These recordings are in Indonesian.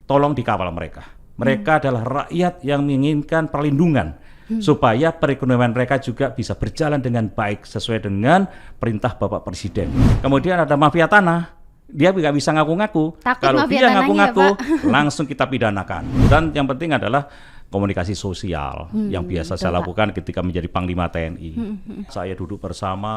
tolong dikawal mereka. Mereka adalah rakyat yang menginginkan perlindungan supaya perekonomian mereka juga bisa berjalan dengan baik sesuai dengan perintah Bapak Presiden. Kemudian ada mafia tanah, dia nggak bisa ngaku-ngaku. Kalau dia ngaku-ngaku, langsung kita pidanakan. Dan yang penting adalah komunikasi sosial yang biasa saya lakukan ketika menjadi Panglima TNI. Saya duduk bersama,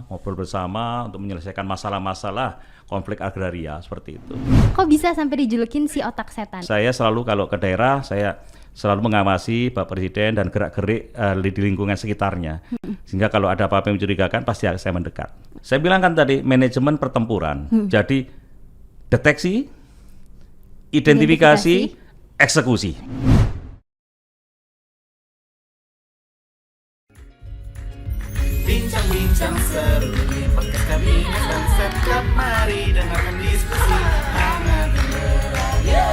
ngobrol bersama untuk menyelesaikan masalah-masalah konflik agraria seperti itu. Kok bisa sampai dijulukin si otak setan? Saya selalu kalau ke daerah, saya selalu mengawasi Pak Presiden dan gerak-gerik di lingkungan sekitarnya. Sehingga kalau ada apa-apa yang mencurigakan, pasti saya mendekat. Saya bilang kan tadi, manajemen pertempuran. Jadi, deteksi, identifikasi, eksekusi. Bincang-bincang seru di podcast Kabinet dan Setcap, mari dengarkan diskusi hangat dan beraya.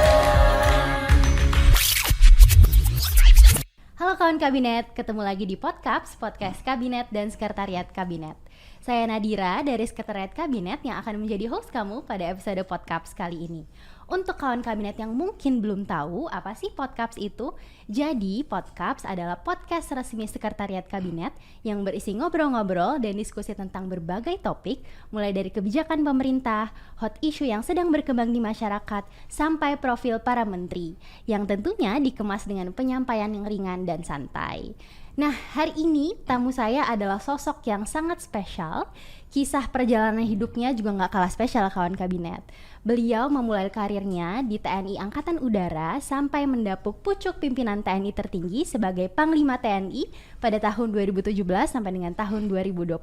Halo kawan Kabinet, ketemu lagi di Podcaps, podcast Kabinet dan Sekretariat Kabinet. Saya Nadira dari Sekretariat Kabinet yang akan menjadi host kamu pada episode Podcaps kali ini. Untuk kawan kabinet yang mungkin belum tahu apa sih Podcaps itu, jadi Podcaps adalah podcast resmi Sekretariat Kabinet yang berisi ngobrol-ngobrol dan diskusi tentang berbagai topik, mulai dari kebijakan pemerintah, hot issue yang sedang berkembang di masyarakat, sampai profil para menteri, yang tentunya dikemas dengan penyampaian yang ringan dan santai. Nah, hari ini tamu saya adalah sosok yang sangat spesial. Kisah perjalanan hidupnya juga gak kalah spesial kawan kabinet. Beliau memulai karirnya di TNI Angkatan Udara sampai mendapuk pucuk pimpinan TNI tertinggi sebagai Panglima TNI pada tahun 2017 sampai dengan tahun 2021.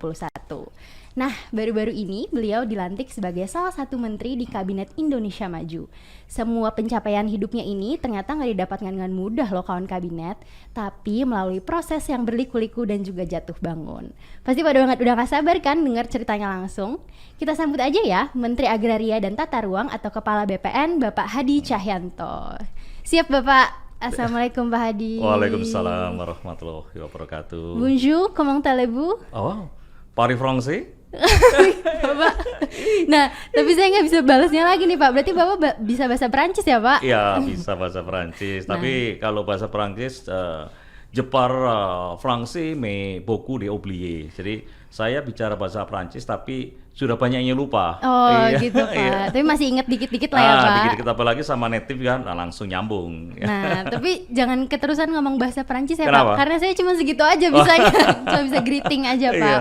Nah, baru-baru ini beliau dilantik sebagai salah satu menteri di Kabinet Indonesia Maju. Semua pencapaian hidupnya ini ternyata gak didapatkan dengan mudah loh kawan kabinet, tapi melalui proses yang berliku-liku dan juga jatuh bangun. Pasti pada banget udah gak sabar kan dengar ceritanya langsung? Kita sambut aja ya Menteri Agraria dan Tata Ruang atau Kepala BPN Bapak Hadi Cahyanto. Siap Bapak? Assalamualaikum Pak Hadi. Waalaikumsalam warahmatullahi wabarakatuh. Bonjour, comment allez-vous? Oh, Paris Français? Bapak. Nah, tapi saya nggak bisa balasnya lagi nih Pak. Berarti Bapak bisa bahasa Perancis ya Pak? Iya, bisa bahasa Perancis. Tapi kalau bahasa Perancis, je parle français mais beaucoup de oublié. Jadi saya bicara bahasa Perancis tapi sudah banyak yang lupa. Oh gitu Pak. Iya. Tapi masih inget dikit-dikit lah ya Pak. Dikit-dikit apalagi sama native kan langsung nyambung. Nah tapi jangan keterusan ngomong bahasa Perancis ya Kenapa? Pak. Karena saya cuma segitu aja bisanya. Cuma bisa greeting aja Pak.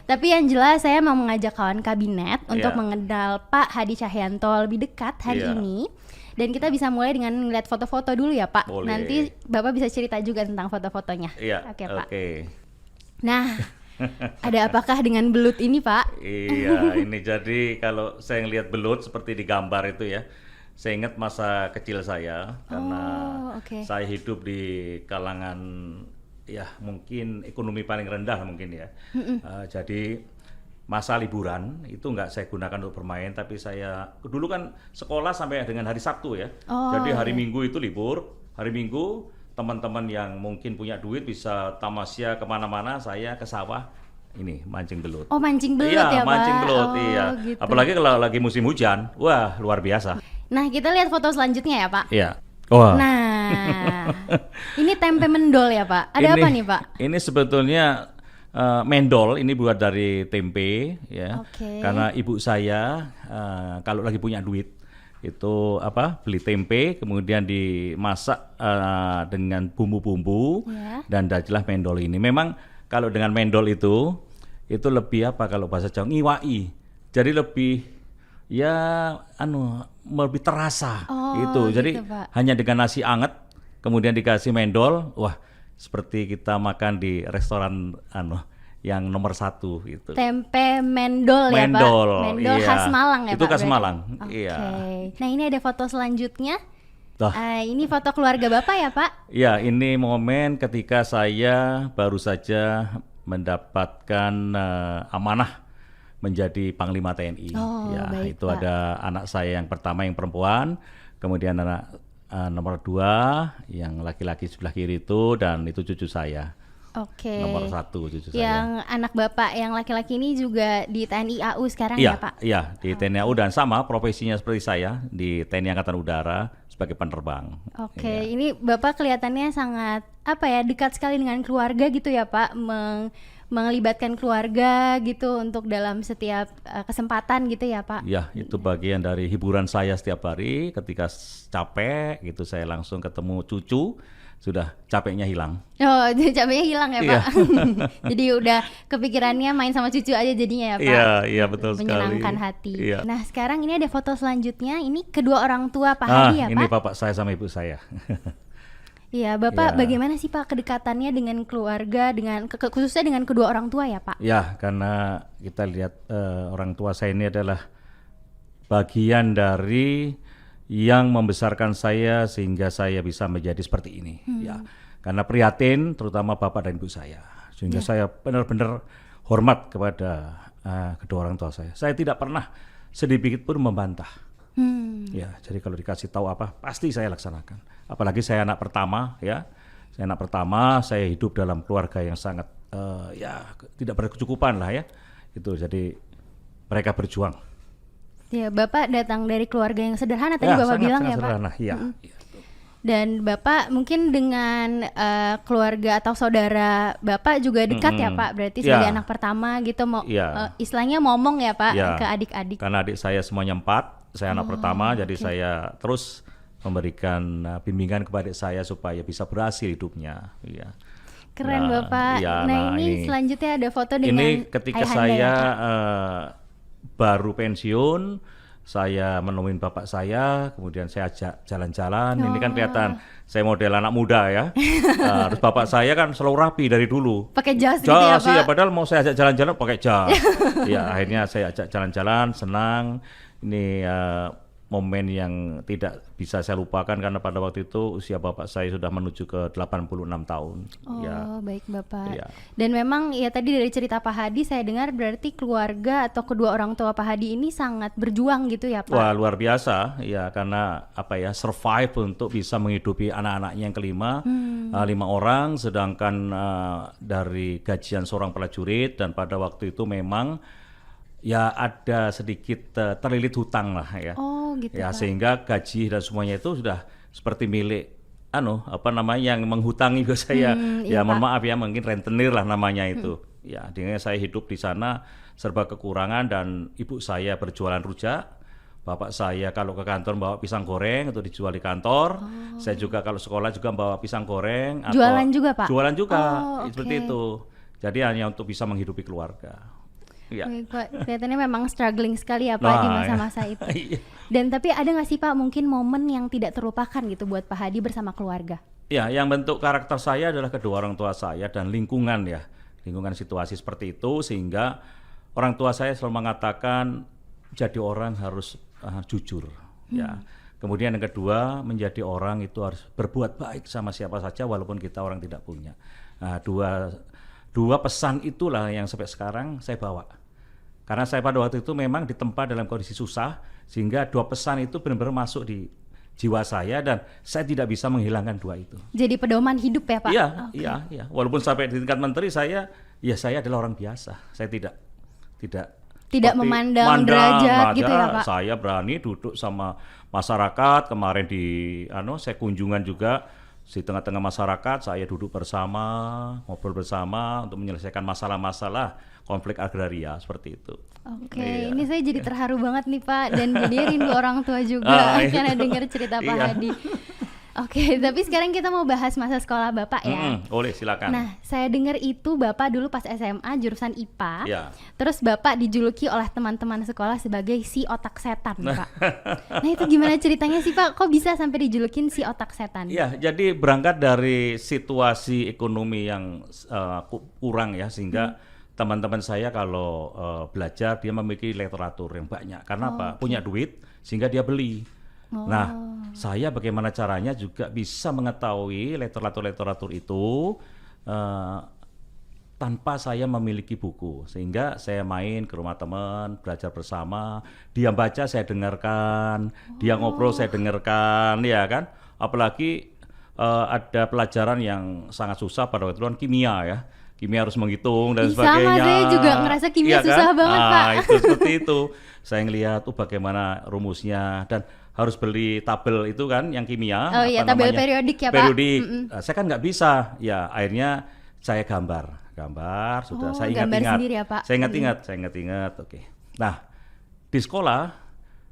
Tapi yang jelas saya mau mengajak kawan kabinet untuk mengenal Pak Hadi Cahyanto lebih dekat hari ini. Dan kita bisa mulai dengan ngeliat foto-foto dulu ya Pak. Boleh. Nanti Bapak bisa cerita juga tentang foto-fotonya. Iya. Oke Pak. Oke. Nah, ada apakah dengan belut ini Pak? Iya, ini jadi kalau saya ngelihat belut seperti di gambar itu ya, saya ingat masa kecil saya karena saya hidup di kalangan ya mungkin ekonomi paling rendah mungkin ya. Jadi masa liburan itu nggak saya gunakan untuk bermain, tapi saya dulu kan sekolah sampai dengan hari Sabtu ya. Jadi hari Minggu itu libur, hari Minggu teman-teman yang mungkin punya duit bisa tamasya kemana-mana, saya ke sawah ini mancing belut. Oh mancing belut iya, ya Pak? Mancing belut, iya. Gitu. Apalagi kalau lagi musim hujan, wah luar biasa. Nah kita lihat foto selanjutnya ya Pak. Iya. Wah. Nah, ini tempe mendol ya Pak. Ada apa nih Pak? Ini sebetulnya mendol, ini buat dari tempe ya. Karena ibu saya kalau lagi punya duit itu beli tempe kemudian dimasak dengan bumbu-bumbu dan jadilah mendol ini. Memang kalau dengan mendol itu lebih kalau bahasa Jawa ngiwai. Jadi lebih lebih terasa itu. Jadi gitu, hanya dengan nasi anget kemudian dikasih mendol, wah seperti kita makan di restoran yang nomor 1 gitu. Tempe mendol ya Pak? Mendol iya. khas Malang ya itu Pak? Itu khas Malang, Okay. iya. Nah ini ada foto selanjutnya. Ini foto keluarga Bapak ya Pak? Ya, ini momen ketika saya baru saja mendapatkan amanah menjadi Panglima TNI. Baik, itu Pak. ada anak saya yang pertama yang perempuan, kemudian anak nomor 2 yang laki-laki sebelah kiri itu, dan itu cucu saya. Nomor 1 cucu saya. Yang anak Bapak yang laki-laki ini juga di TNI AU sekarang ya Pak? Iya, di TNI AU dan sama profesinya seperti saya di TNI Angkatan Udara sebagai penerbang. Oke, ini Bapak kelihatannya sangat dekat sekali dengan keluarga gitu ya Pak, melibatkan keluarga gitu untuk dalam setiap kesempatan gitu ya Pak. Ya, itu bagian dari hiburan saya setiap hari. Ketika capek gitu saya langsung ketemu cucu, sudah capeknya hilang. Oh, capeknya hilang ya Pak. Jadi udah kepikirannya main sama cucu aja jadinya ya Pak. Iya betul sekali. Menyenangkan hati. Iya. Nah sekarang ini ada foto selanjutnya, ini kedua orang tua Pak Hadi ya Pak? Ini bapak saya sama ibu saya. Iya, Bapak bagaimana sih Pak kedekatannya dengan keluarga, dengan khususnya dengan kedua orang tua ya Pak? Ya, karena kita lihat orang tua saya ini adalah bagian dari yang membesarkan saya sehingga saya bisa menjadi seperti ini. Ya, karena prihatin terutama bapak dan ibu saya, sehingga saya benar-benar hormat kepada kedua orang tua saya. Saya tidak pernah sedikit pun membantah. Ya, jadi kalau dikasih tahu apa pasti saya laksanakan. Apalagi saya anak pertama, ya. Saya anak pertama, saya hidup dalam keluarga yang sangat tidak berkecukupan lah ya. Itu jadi mereka berjuang. Ya, Bapak datang dari keluarga yang sederhana tadi Bapak bilang ya Pak. Sederhana, ya. Dan Bapak mungkin dengan keluarga atau saudara Bapak juga dekat ya Pak, berarti sebagai anak pertama gitu, istilahnya ngomong ya Pak ke adik-adik. Karena adik saya semuanya 4, saya anak pertama, jadi saya terus memberikan bimbingan kepada adik saya supaya bisa berhasil hidupnya. Ya. Keren Bapak. Nah ini selanjutnya ada foto dengan ini ketika saya baru pensiun, saya menemuin bapak saya, kemudian saya ajak jalan-jalan. Ini kan kelihatan saya model anak muda ya. Terus bapak saya kan selalu rapi dari dulu. Pakai jas gitu ya Pak? Iya, padahal mau saya ajak jalan-jalan pakai jas. Ya akhirnya saya ajak jalan-jalan, senang. Ini momen yang tidak bisa saya lupakan karena pada waktu itu usia bapak saya sudah menuju ke 86 tahun. Oh baik Bapak. Ya. Dan memang ya tadi dari cerita Pak Hadi saya dengar berarti keluarga atau kedua orang tua Pak Hadi ini sangat berjuang gitu ya Pak? Wah luar biasa ya, karena survive untuk bisa menghidupi anak-anaknya yang kelima, 5 orang, sedangkan dari gajian seorang prajurit, dan pada waktu itu memang ya ada sedikit terlilit hutang lah ya. Oh gitu. Ya Pak. Sehingga gaji dan semuanya itu sudah seperti milik yang menghutangi ke saya. Ya mohon maaf ya, mungkin rentenir lah namanya itu. Ya, dengan saya hidup di sana serba kekurangan, dan ibu saya berjualan rujak. Bapak saya kalau ke kantor bawa pisang goreng untuk dijual di kantor. Saya juga kalau sekolah juga bawa pisang goreng. Jualan juga Pak? Jualan juga, seperti itu. Jadi hanya untuk bisa menghidupi keluarga. Ya. Baik, Pak, kelihatannya memang struggling sekali ya Pak di masa-masa itu. Dan tapi ada nggak sih Pak mungkin momen yang tidak terlupakan gitu buat Pak Hadi bersama keluarga? Ya, yang bentuk karakter saya adalah kedua orang tua saya dan lingkungan ya, lingkungan situasi seperti itu, sehingga orang tua saya selalu mengatakan jadi orang harus jujur. Ya. Kemudian yang kedua, menjadi orang itu harus berbuat baik sama siapa saja walaupun kita orang tidak punya. Nah, dua pesan itulah yang sampai sekarang saya bawa. Karena saya pada waktu itu memang ditempa dalam kondisi susah, sehingga 2 pesan itu benar-benar masuk di jiwa saya, dan saya tidak bisa menghilangkan 2 itu. Jadi pedoman hidup ya Pak? Iya. Walaupun sampai di tingkat menteri saya adalah orang biasa. Saya tidak memandang derajat gitu ya Pak? Saya berani duduk sama masyarakat. Kemarin saya kunjungan juga di tengah-tengah masyarakat, saya duduk bersama, ngobrol bersama untuk menyelesaikan masalah-masalah konflik agraria seperti itu. Oke, ini saya jadi terharu banget nih Pak, dan jadi rindu orang tua juga karena dengar cerita Pak Hadi. Oke, tapi sekarang kita mau bahas masa sekolah Bapak ya. Boleh, silakan. Nah, saya dengar itu Bapak dulu pas SMA jurusan IPA. Ya. Terus Bapak dijuluki oleh teman-teman sekolah sebagai si otak setan, Pak. Nah, itu gimana ceritanya sih Pak? Kok bisa sampai dijulukin si otak setan? Ya, jadi berangkat dari situasi ekonomi yang kurang ya, sehingga teman-teman saya kalau belajar dia memiliki literatur yang banyak. Karena apa? Punya duit sehingga dia beli. Nah, saya bagaimana caranya juga bisa mengetahui literatur itu tanpa saya memiliki buku, sehingga saya main ke rumah teman, belajar bersama, dia baca saya dengarkan, dia ngobrol saya dengarkan, ya kan? Apalagi ada pelajaran yang sangat susah pada waktu itu kan kimia ya. Kimia harus menghitung dan sebagainya. Sama, saya juga ngerasa kimia susah banget Pak. Itu seperti itu. Saya ngelihat bagaimana rumusnya, dan harus beli tabel itu kan yang kimia. Oh iya, tabel periodik ya Pak. Periodik. Saya kan nggak bisa. Ya akhirnya saya gambar sudah saya ingat-ingat. Sendiri ya, Pak? Saya ingat-ingat. Oke. Nah, di sekolah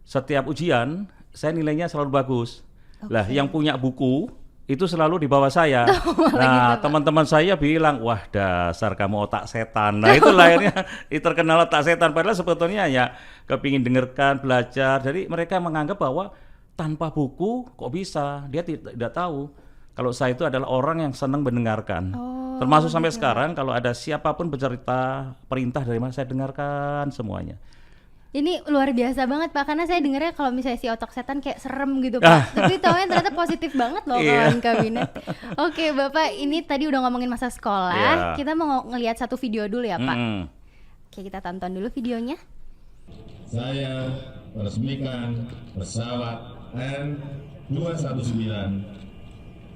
setiap ujian saya nilainya selalu bagus. Lah, yang punya buku itu selalu di bawah saya. Nah, gitu, teman-teman saya bilang, wah dasar kamu otak setan. Nah, itu akhirnya terkenal otak setan. Padahal sebetulnya ya kepingin dengarkan, belajar. Jadi mereka menganggap bahwa tanpa buku kok bisa. Dia tidak tahu kalau saya itu adalah orang yang senang mendengarkan. Termasuk sampai sekarang kalau ada siapapun bercerita perintah dari mana saya dengarkan semuanya. Ini luar biasa banget Pak, karena saya dengarnya kalau misalnya si otak setan kayak serem gitu Pak. Tapi taunya ternyata positif banget loh kawan kabinet. Oke Bapak, ini tadi udah ngomongin masa sekolah. Kita mau ngelihat satu video dulu ya Pak. Oke, kita tonton dulu videonya. Saya meresmikan pesawat N219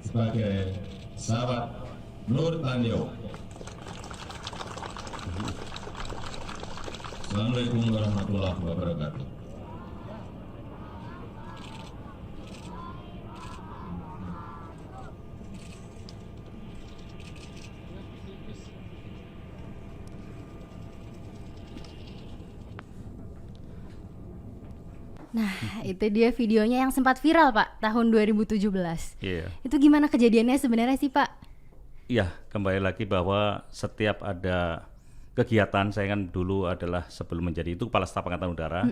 sebagai pesawat Nur Tanyo. Assalamualaikum warahmatullahi wabarakatuh. Nah, itu dia videonya yang sempat viral Pak, tahun 2017. Itu gimana kejadiannya sebenarnya sih Pak? Iya, kembali lagi bahwa setiap ada kegiatan, saya kan dulu adalah sebelum menjadi itu Kepala Staf Angkatan Udara,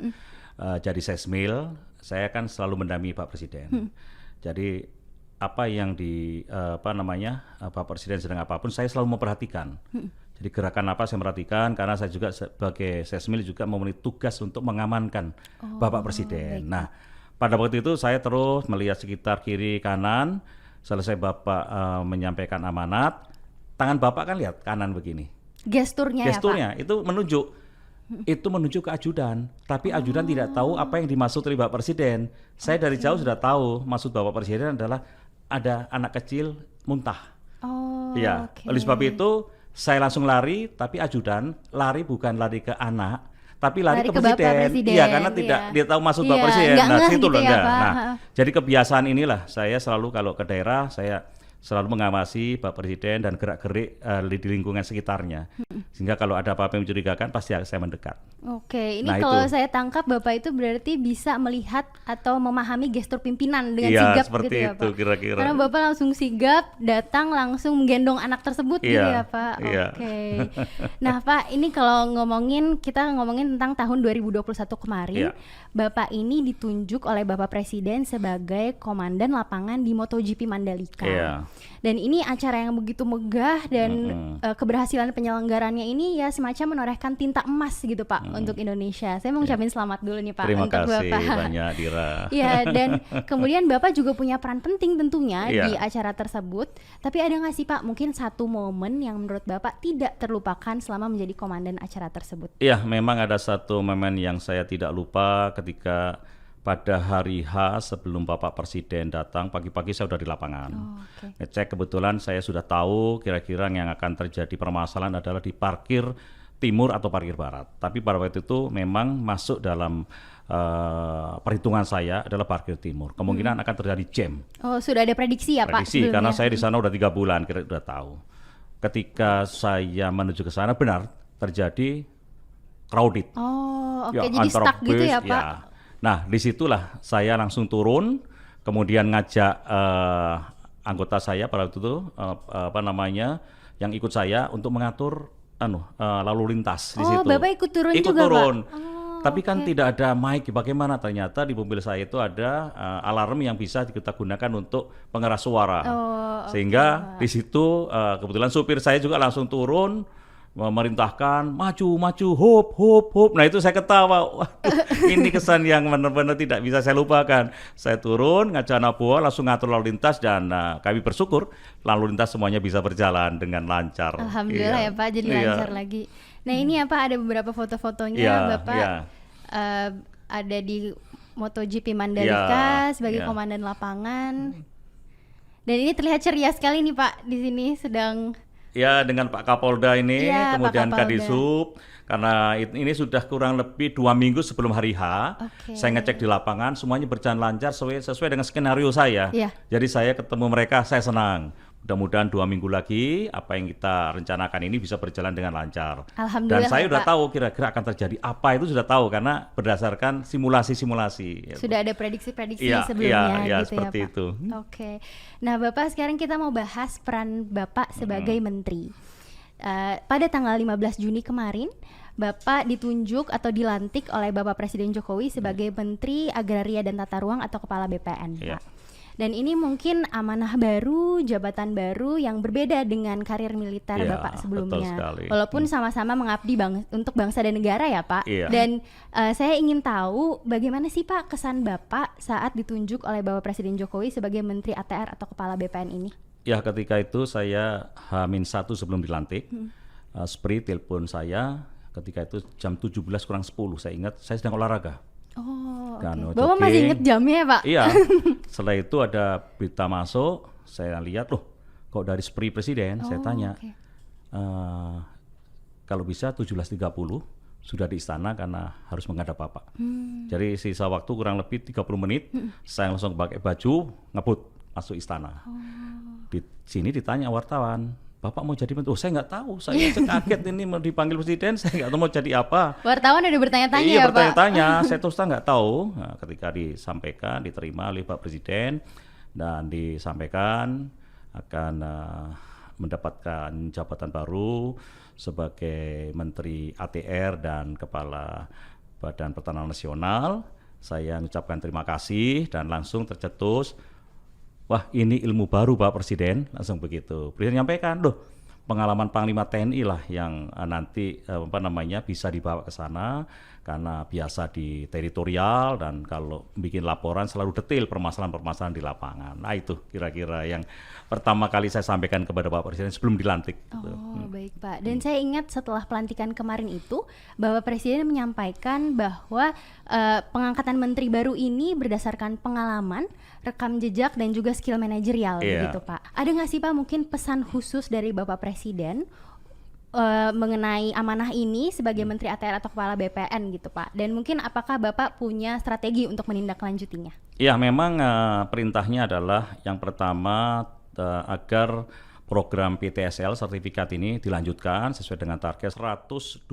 jadi Sesmil, saya kan selalu mendampingi Pak Presiden. Jadi apa yang Pak Presiden sedang apapun, saya selalu memperhatikan. Jadi gerakan apa saya perhatikan, karena saya juga sebagai Sesmil juga memenuhi tugas untuk mengamankan Bapak Presiden. Nah, pada waktu itu saya terus melihat sekitar kiri kanan, selesai Bapak menyampaikan amanat, tangan Bapak kan lihat kanan begini. Gesturnya ya Pak? Itu menunjuk ke ajudan, tapi ajudan tidak tahu apa yang dimaksud oleh Bapak Presiden. Saya dari jauh sudah tahu maksud Bapak Presiden adalah ada anak kecil muntah. Oleh sebab itu saya langsung lari, tapi ajudan lari bukan lari ke anak, tapi lari ke Presiden. Iya, karena tidak dia tahu maksud Bapak Presiden. Nah, situ loh enggak. Nah, jadi kebiasaan inilah saya selalu kalau ke daerah saya selalu mengawasi Bapak Presiden dan gerak-gerik di lingkungan sekitarnya. Sehingga kalau ada apa-apa yang mencurigakan pasti saya mendekat. Oke, ini kalau saya tangkap Bapak itu berarti bisa melihat atau memahami gestur pimpinan dengan sigap seperti gitu ya itu, Pak? Kira-kira. Karena Bapak langsung sigap, datang langsung menggendong anak tersebut gitu ya Pak? Oke. Nah Pak, ini kalau kita ngomongin tentang tahun 2021 kemarin, Bapak ini ditunjuk oleh Bapak Presiden sebagai Komandan Lapangan di MotoGP Mandalika. Dan ini acara yang begitu megah dan keberhasilan penyelenggarannya ini ya semacam menorehkan tinta emas gitu Pak untuk Indonesia. Saya mau ngucapin selamat dulu nih Pak. Terima untuk kasih Bapak. banyak Dira. Ya, dan kemudian Bapak juga punya peran penting tentunya di acara tersebut. Tapi ada nggak sih Pak mungkin satu momen yang menurut Bapak tidak terlupakan selama menjadi komandan acara tersebut? Iya, memang ada satu momen yang saya tidak lupa ketika pada hari H sebelum Bapak Presiden datang, pagi-pagi saya sudah di lapangan. Ngecek, kebetulan saya sudah tahu kira-kira yang akan terjadi permasalahan adalah di parkir timur atau parkir barat. Tapi pada waktu itu memang masuk dalam perhitungan saya adalah parkir timur. Kemungkinan akan terjadi jam. Oh, sudah ada prediksi ya Pak? Prediksi, karena saya di sana udah 3 bulan, kira udah tahu. Ketika saya menuju ke sana benar terjadi crowded. Jadi stuck gitu ya Pak? Nah, disitulah saya langsung turun, kemudian ngajak anggota saya pada waktu itu, yang ikut saya untuk mengatur lalu lintas di situ. Bapak ikut turun juga turun. Pak? Tapi kan tidak ada mic, bagaimana? Ternyata di mobil saya itu ada alarm yang bisa kita gunakan untuk pengeras suara. Sehingga di situ kebetulan supir saya juga langsung turun, memerintahkan maju, hop. Nah itu saya ketawa. Waduh, ini kesan yang benar-benar tidak bisa saya lupakan. Saya turun, ngajak anak buah, langsung ngatur lalu lintas dan kami bersyukur lalu lintas semuanya bisa berjalan dengan lancar. Alhamdulillah ya Pak, jadi lancar lagi. Nah ini ya Pak, ada beberapa foto-fotonya Bapak ada di MotoGP Mandalika sebagai komandan lapangan. Dan ini terlihat ceria sekali nih Pak, di sini sedang Ya dengan Pak Kapolda ini, Iya, kemudian Pak Kapolda. Kadisub, karena ini sudah kurang lebih 2 minggu sebelum hari H, saya ngecek di lapangan, semuanya berjalan lancar sesuai dengan skenario saya. Iya. Jadi saya ketemu mereka, saya senang. Mudah-mudahan 2 minggu lagi apa yang kita rencanakan ini bisa berjalan dengan lancar. Alhamdulillah, Dan saya ya, sudah Pak. tahu kira-kira akan terjadi apa, itu sudah tahu karena berdasarkan simulasi-simulasi. Sudah ada prediksi-prediksi Iya, sebelumnya iya, gitu seperti ya Pak. itu. Oke. Nah Bapak, sekarang kita mau bahas peran Bapak sebagai menteri. Pada tanggal 15 Juni kemarin, Bapak ditunjuk atau dilantik oleh Bapak Presiden Jokowi sebagai Menteri Agraria dan Tata Ruang atau Kepala BPN, Iya. Pak. Dan ini mungkin amanah baru, jabatan baru yang berbeda dengan karir militer Iya, Bapak betul sebelumnya. sekali. Walaupun sama-sama mengabdi untuk bangsa dan negara ya Pak. Iya. Dan saya ingin tahu bagaimana sih Pak kesan Bapak saat ditunjuk oleh Bapak Presiden Jokowi sebagai Menteri ATR atau Kepala BPN ini? Ya ketika itu saya H-1 sebelum dilantik, Spri telepon saya ketika itu jam 17 kurang 10, saya ingat saya sedang olahraga. Oh, Dan oke. Bapak masih jogging. inget jamnya ya Pak? Iya, setelah itu ada berita masuk, saya lihat loh kok dari Spri Presiden, saya tanya, oke. kalau bisa 17.30 sudah di istana karena harus menghadap Bapak. Jadi sisa waktu kurang lebih 30 menit, saya langsung pakai baju, ngebut masuk istana. Di sini ditanya wartawan, Bapak mau jadi menteri? Oh saya nggak tahu, saya kaget ini mau dipanggil presiden, saya nggak tahu mau jadi apa. Wartawan udah bertanya-tanya Iya ya Pak? bertanya-tanya, saya terus terang nggak tahu. Nah, ketika disampaikan, diterima oleh Pak Presiden dan disampaikan akan mendapatkan jabatan baru sebagai Menteri ATR dan Kepala Badan Pertanahan Nasional. Saya mengucapkan terima kasih dan langsung tercetus. Wah ini ilmu baru Pak Presiden, langsung begitu. Presiden menyampaikan, loh pengalaman Panglima TNI lah yang nanti bisa dibawa ke sana karena biasa di teritorial dan kalau bikin laporan selalu detail permasalahan-permasalahan di lapangan. Nah itu kira-kira yang pertama kali saya sampaikan kepada Pak Presiden sebelum dilantik. Oh baik Pak. Dan saya ingat setelah pelantikan kemarin itu Bapak Presiden menyampaikan bahwa pengangkatan menteri baru ini berdasarkan pengalaman, rekam jejak dan juga skill manajerial begitu Pak. Ada nggak sih Pak mungkin pesan khusus dari Bapak Presiden mengenai amanah ini sebagai Menteri ATR atau Kepala BPN gitu Pak? Dan mungkin apakah Bapak punya strategi untuk menindaklanjutinya? Ya memang perintahnya adalah yang pertama agar program PTSL sertifikat ini dilanjutkan sesuai dengan target 126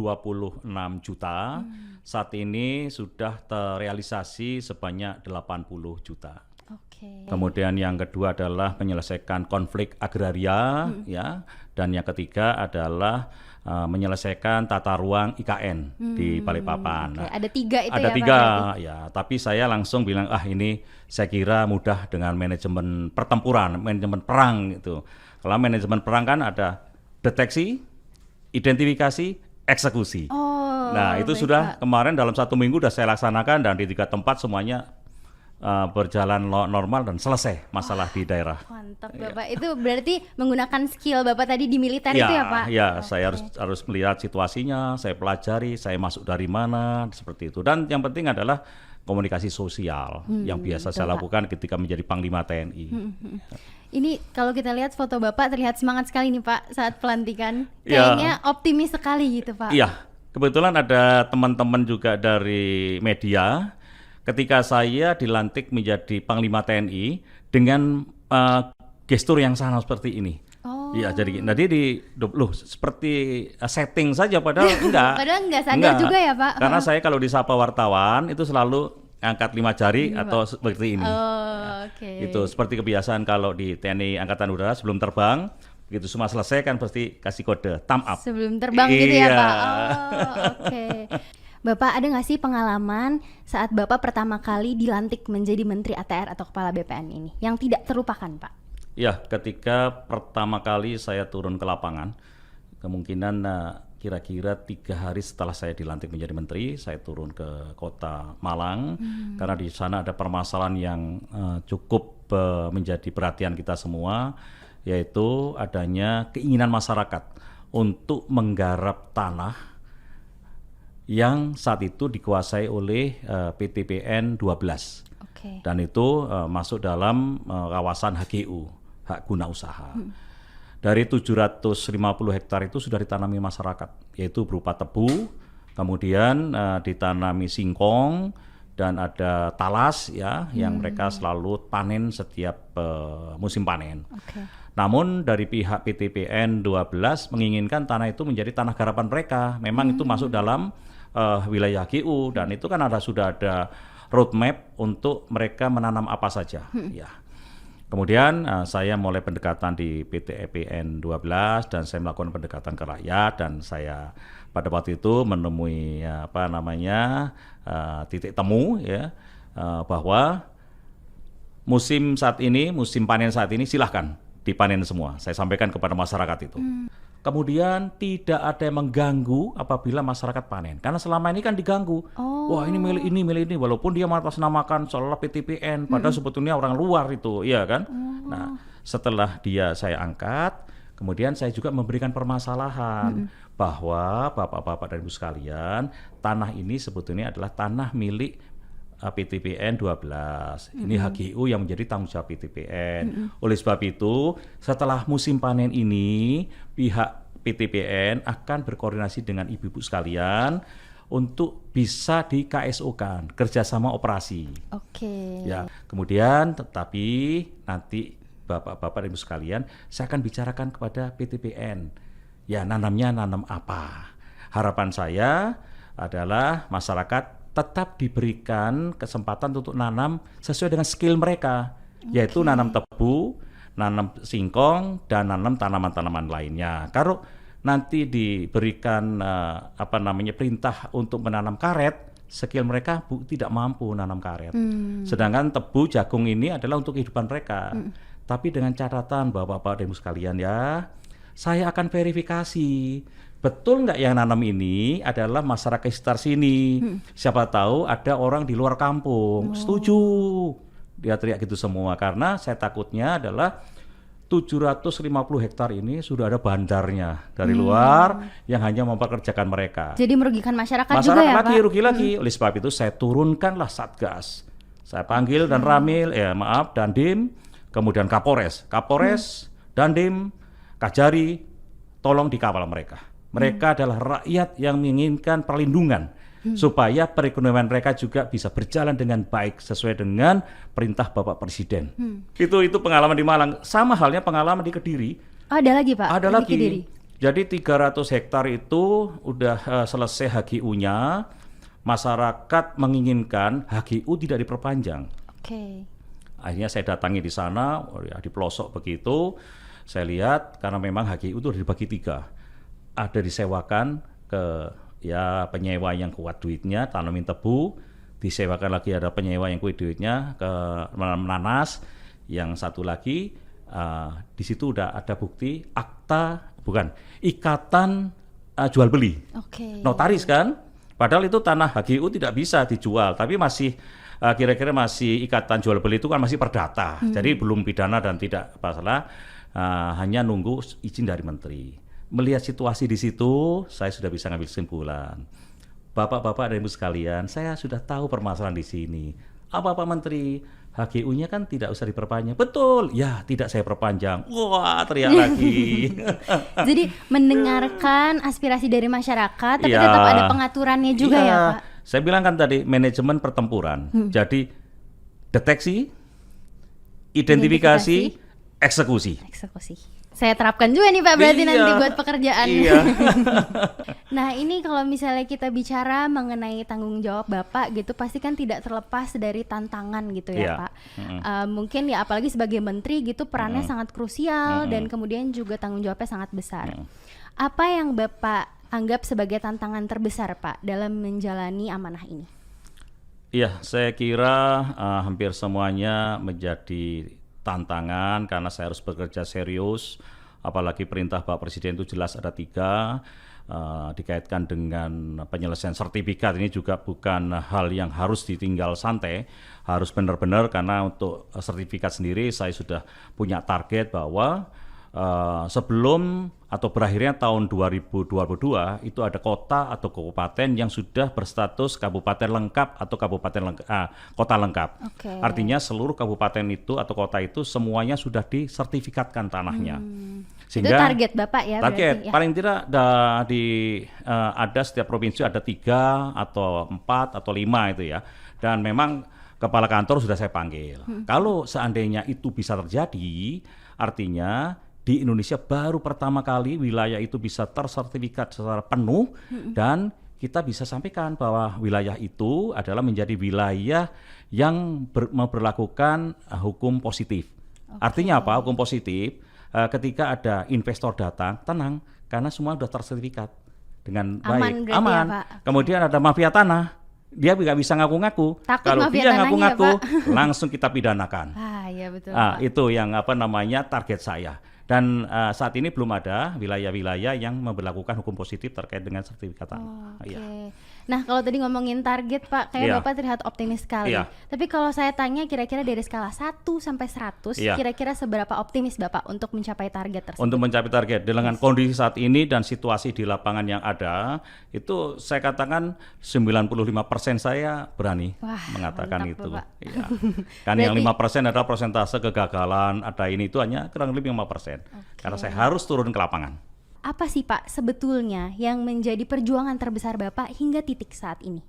juta. Saat ini sudah terrealisasi sebanyak 80 juta. Oke. Kemudian yang kedua adalah menyelesaikan konflik agraria, ya, dan yang ketiga adalah menyelesaikan tata ruang IKN di Balikpapan. Oke. Ada 3 itu ada ya Pak? 3, berarti? ya. Tapi saya langsung bilang, ini saya kira mudah dengan manajemen pertempuran, manajemen perang itu. Kalau manajemen perang kan ada deteksi, identifikasi, eksekusi. Oh, Nah itu baik, sudah Pak. kemarin dalam 1 minggu sudah saya laksanakan dan di 3 tempat semuanya berjalan normal dan selesai masalah di daerah. Mantap Bapak. Itu berarti menggunakan skill Bapak tadi di militer itu ya Pak? Ya, saya harus melihat situasinya, saya pelajari, saya masuk dari mana, seperti itu. Dan yang penting adalah komunikasi sosial yang biasa betul, saya Pak. lakukan ketika menjadi Panglima TNI. Ini kalau kita lihat foto Bapak terlihat semangat sekali nih Pak saat pelantikan. Ya. Kayaknya optimis sekali gitu Pak. Iya, kebetulan ada teman-teman juga dari media. Ketika saya dilantik menjadi Panglima TNI dengan gestur yang sama seperti ini. Oh. Iya, jadi seperti setting saja padahal enggak. Padahal enggak sadar juga ya, Pak. Karena saya kalau disapa wartawan itu selalu angkat 5 jari atau seperti ini. Oh, oke. Itu seperti kebiasaan kalau di TNI Angkatan Udara sebelum terbang, begitu semua selesai kan pasti kasih kode thumb up. Sebelum terbang gitu ya Iya. Pak. Oh, oke. Bapak ada nggak sih pengalaman saat Bapak pertama kali dilantik menjadi Menteri ATR atau Kepala BPN ini yang tidak terlupakan Pak? Ya, ketika pertama kali saya turun ke lapangan, kemungkinan kira-kira 3 hari setelah saya dilantik menjadi menteri, saya turun ke kota Malang karena di sana ada permasalahan yang cukup menjadi perhatian kita semua, yaitu adanya keinginan masyarakat untuk menggarap tanah yang saat itu dikuasai oleh PTPN 12. Oke. Dan itu masuk dalam kawasan HGU, hak guna usaha. dari 750 hektar itu sudah ditanami masyarakat, yaitu berupa tebu, kemudian ditanami singkong, dan ada talas ya yang mereka selalu panen setiap musim panen. Namun dari pihak PTPN 12 menginginkan tanah itu menjadi tanah garapan mereka. Memang itu masuk dalam wilayah HGU, dan itu kan sudah ada roadmap untuk mereka menanam apa saja. Ya. Kemudian saya mulai pendekatan di PTPN 12 dan saya melakukan pendekatan ke rakyat, dan saya pada waktu itu menemui titik temu ya bahwa musim panen saat ini silahkan dipanen semua. Saya sampaikan kepada masyarakat itu. Kemudian tidak ada yang mengganggu apabila masyarakat panen. Karena selama ini kan diganggu. Wah, ini milik ini. Walaupun dia mengatasnamakan seolah PTPN, padahal sebetulnya orang luar itu, iya kan? Nah, setelah saya angkat, kemudian saya juga memberikan permasalahan bahwa Bapak-Bapak dan Ibu sekalian, tanah ini sebetulnya adalah tanah milik PTPN 12. Ini HGU yang menjadi tanggung jawab PTPN. Oleh sebab itu, setelah musim panen ini, pihak PTPN akan berkoordinasi dengan ibu-ibu sekalian untuk bisa di KSO-kan, kerjasama operasi. Ya, kemudian tetapi nanti Bapak-Bapak dan Ibu sekalian, saya akan bicarakan kepada PTPN. Ya, nanamnya nanam apa? Harapan saya adalah masyarakat tetap diberikan kesempatan untuk nanam sesuai dengan skill mereka, yaitu nanam tebu, nanam singkong, dan nanam tanaman-tanaman lainnya. Kalau nanti diberikan perintah untuk menanam karet, skill mereka tidak mampu nanam karet. Sedangkan tebu, jagung ini adalah untuk kehidupan mereka. Tapi dengan catatan Bapak-Bapak dan Ibu sekalian ya, saya akan verifikasi betul nggak yang nanam ini adalah masyarakat sekitar sini. Siapa tahu ada orang di luar kampung. Setuju. Dia teriak gitu semua. Karena saya takutnya adalah 750 hektar ini sudah ada bandarnya dari luar yang hanya mempekerjakan mereka. Jadi merugikan masyarakat juga ya Pak? Rugi lagi. Oleh sebab itu saya turunkanlah Satgas. Saya panggil dan Dandim, kemudian Kapolres, Dandim, Kajari, tolong dikawal mereka. Mereka adalah rakyat yang menginginkan perlindungan supaya perekonomian mereka juga bisa berjalan dengan baik sesuai dengan perintah Bapak Presiden. Itu pengalaman di Malang. Sama halnya pengalaman di Kediri. Ada lagi Pak? Ada lagi. Kediri. Jadi 300 hektar itu udah selesai HGU-nya. Masyarakat menginginkan HGU tidak diperpanjang. Akhirnya saya datangi di sana, di pelosok begitu. Saya lihat karena memang HGU itu dibagi 3. Ada disewakan ke penyewa yang kuat duitnya, tanamin tebu, disewakan lagi ada penyewa yang kuat duitnya ke menanas, yang satu lagi di situ udah ada bukti ikatan jual beli, notaris kan, padahal itu tanah HGU tidak bisa dijual, tapi masih kira-kira masih ikatan jual beli itu kan masih perdata, jadi belum pidana dan tidak masalah, hanya nunggu izin dari menteri. Melihat situasi di situ, saya sudah bisa ngambil kesimpulan. Bapak-bapak dan Ibu sekalian, saya sudah tahu permasalahan di sini. Apa Pak Menteri? HGU-nya kan tidak usah diperpanjang. Betul, ya tidak saya perpanjang. Wah, teriak lagi. Jadi mendengarkan aspirasi dari masyarakat, tapi tetap ada pengaturannya juga ya Pak? Saya bilang kan tadi, manajemen pertempuran. Jadi deteksi, identifikasi, eksekusi. Saya terapkan juga nih Pak berarti nanti buat pekerjaan. Nah ini kalau misalnya kita bicara mengenai tanggung jawab Bapak gitu, pasti kan tidak terlepas dari tantangan gitu ya Pak. Mungkin ya apalagi sebagai menteri gitu perannya sangat krusial dan kemudian juga tanggung jawabnya sangat besar. Apa yang Bapak anggap sebagai tantangan terbesar Pak dalam menjalani amanah ini? Iya, saya kira hampir semuanya menjadi tantangan karena saya harus bekerja serius, apalagi perintah Pak Presiden itu jelas ada 3, dikaitkan dengan penyelesaian sertifikat. Ini juga bukan hal yang harus ditinggal santai, harus benar-benar, karena untuk sertifikat sendiri saya sudah punya target bahwa sebelum atau berakhirnya tahun 2022 itu ada kota atau kabupaten yang sudah berstatus kabupaten lengkap atau kota lengkap. Artinya seluruh kabupaten itu atau kota itu semuanya sudah disertifikatkan tanahnya. Sehingga itu target Bapak ya? Target, berarti, ya? paling tidak ada setiap provinsi ada 3 atau 4 atau 5 itu ya. Dan memang kepala kantor sudah saya panggil. Kalau seandainya itu bisa terjadi, artinya di Indonesia baru pertama kali wilayah itu bisa tersertifikat secara penuh dan kita bisa sampaikan bahwa wilayah itu adalah menjadi wilayah yang memperlakukan hukum positif. Artinya apa? Hukum positif, ketika ada investor datang, tenang, karena semua sudah tersertifikat dengan baik, aman. Ya, kemudian ada mafia tanah, dia nggak bisa ngaku-ngaku. Kalau dia ngaku-ngaku, langsung kita pidanakan. Iya betul. Itu yang target saya. Dan saat ini belum ada wilayah-wilayah yang memberlakukan hukum positif terkait dengan sertifikat tanah. Nah, kalau tadi ngomongin target Pak, kayak Bapak terlihat optimis sekali. Tapi kalau saya tanya kira-kira dari skala 1 sampai 100, kira-kira seberapa optimis Bapak untuk mencapai target tersebut? Untuk mencapai target dengan kondisi saat ini dan situasi di lapangan yang ada, itu saya katakan 95% saya berani mengatakan itu. Kan yang 5% adalah persentase kegagalan, ada ini itu hanya kurang lebih 5%. Karena saya harus turun ke lapangan. Apa sih Pak sebetulnya yang menjadi perjuangan terbesar Bapak hingga titik saat ini?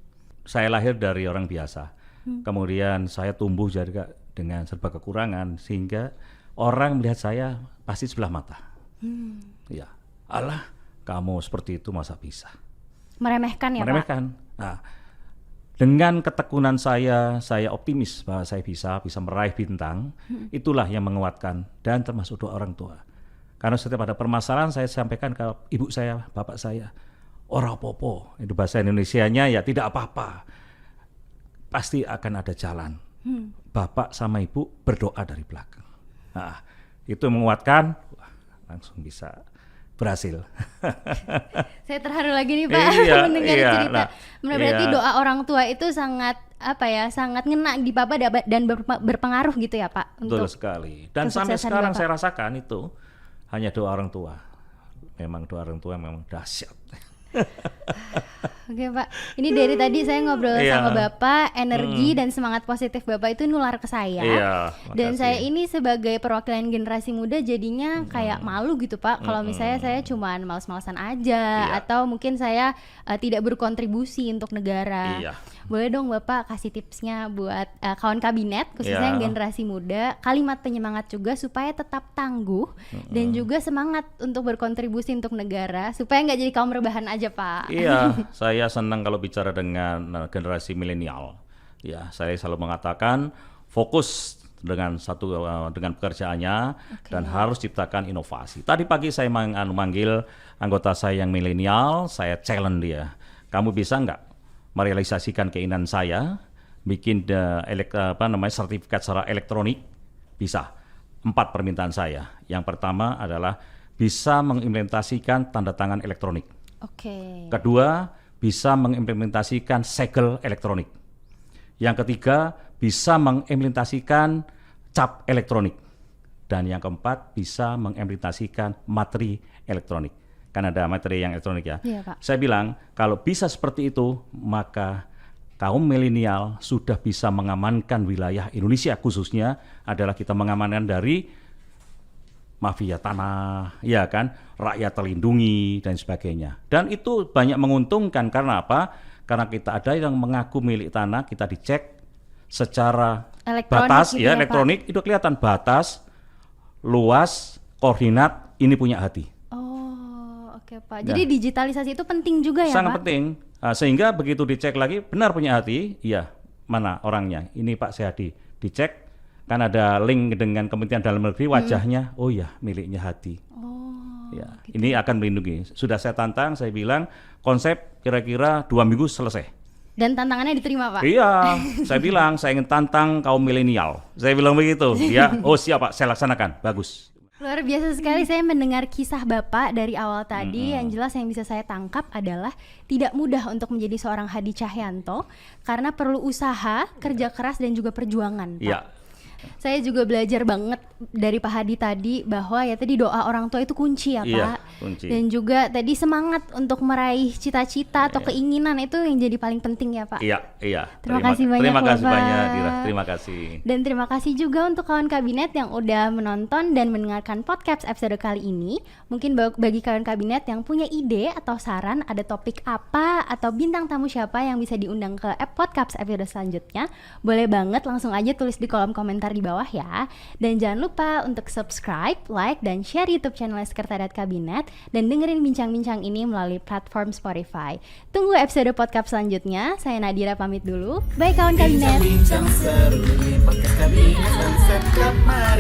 Saya lahir dari orang biasa. Kemudian saya tumbuh juga dengan serba kekurangan sehingga orang melihat saya pasti sebelah mata. Ya, alah kamu seperti itu masa bisa. Meremehkan ya Meremehkan. Pak? Nah, dengan ketekunan saya optimis bahwa saya bisa meraih bintang. Itulah yang menguatkan dan termasuk doa orang tua. Karena setiap ada permasalahan saya sampaikan ke ibu saya, bapak saya, ora popo, itu bahasa Indonesianya ya tidak apa-apa, pasti akan ada jalan. Bapak sama ibu berdoa dari belakang. Nah, itu menguatkan, langsung bisa berhasil. Saya terharu lagi nih Pak mendengar cerita. Berarti doa orang tua itu sangat sangat ngena di Bapak dan berpengaruh gitu ya Pak. Betul sekali. Dan sampai sekarang Bapak. Saya rasakan itu. Hanya doa orang tua. Memang doa orang tua memang dahsyat. Oke Pak, ini dari tadi saya ngobrol sama Bapak, energi dan semangat positif Bapak itu nular ke saya. Dan saya ini sebagai perwakilan generasi muda jadinya kayak malu gitu Pak, kalau misalnya saya cuman males-malesan aja atau mungkin saya tidak berkontribusi untuk negara. Boleh dong Bapak kasih tipsnya buat kawan kabinet khususnya yang generasi muda, kalimat penyemangat juga supaya tetap tangguh dan juga semangat untuk berkontribusi untuk negara supaya nggak jadi kaum rebahan aja Pak. Saya senang kalau bicara dengan generasi milenial. Ya, saya selalu mengatakan fokus dengan pekerjaannya dan harus ciptakan inovasi. Tadi pagi saya manggil anggota saya yang milenial, saya challenge dia. Kamu bisa nggak merealisasikan keinginan saya bikin sertifikat secara elektronik? Bisa. 4 permintaan saya. Yang pertama adalah bisa mengimplementasikan tanda tangan elektronik. Kedua, bisa mengimplementasikan segel elektronik. Yang ketiga, bisa mengimplementasikan cap elektronik. Dan yang keempat, bisa mengimplementasikan materi elektronik. Kan ada materi yang elektronik ya. Pak. Saya bilang, kalau bisa seperti itu, maka kaum milenial sudah bisa mengamankan wilayah Indonesia, khususnya adalah kita mengamankan dari mafia tanah, ya kan, rakyat terlindungi dan sebagainya. Dan itu banyak menguntungkan karena apa? Karena kita ada yang mengaku milik tanah, kita dicek secara batas, gitu elektronik, Pak. Itu kelihatan batas, luas, koordinat, ini punya hati. Oke Pak. Jadi digitalisasi itu penting juga ya Pak? Sangat penting. Sehingga begitu dicek lagi, benar punya hati, iya, mana orangnya? Ini Pak Sehadi, dicek. Kan ada link dengan Kementerian Dalam Negeri wajahnya, oh ya miliknya Hadi. Gitu. Ini akan melindungi. Sudah saya tantang, saya bilang konsep kira-kira 2 minggu selesai. Dan tantangannya diterima Pak? Iya, saya bilang saya ingin tantang kaum milenial. Saya bilang begitu. Siap Pak, saya laksanakan, bagus. Luar biasa sekali saya mendengar kisah Bapak dari awal tadi. Yang jelas yang bisa saya tangkap adalah tidak mudah untuk menjadi seorang Hadi Cahyanto karena perlu usaha, kerja keras dan juga perjuangan Pak. Saya juga belajar banget dari Pak Hadi tadi bahwa ya tadi doa orang tua itu kunci ya Pak. Kunci. Dan juga tadi semangat untuk meraih cita-cita atau keinginan itu yang jadi paling penting ya Pak. Iya. Terima kasih banyak Terima kasih Bapak. banyak Dira, terima kasih. Dan terima kasih juga untuk kawan kabinet yang udah menonton dan mendengarkan podcast episode kali ini. Mungkin bagi kawan kabinet yang punya ide atau saran ada topik apa atau bintang tamu siapa yang bisa diundang ke podcast episode selanjutnya, boleh banget langsung aja tulis di kolom komentar di bawah ya. Dan jangan lupa untuk subscribe, like, dan share YouTube channel Sekretariat Kabinet dan dengerin bincang-bincang ini melalui platform Spotify. Tunggu episode podcast selanjutnya. Saya Nadira pamit dulu. Bye kawan kabinet. Bincang-bincang seru di podcast kabinet dan Setkap Mari.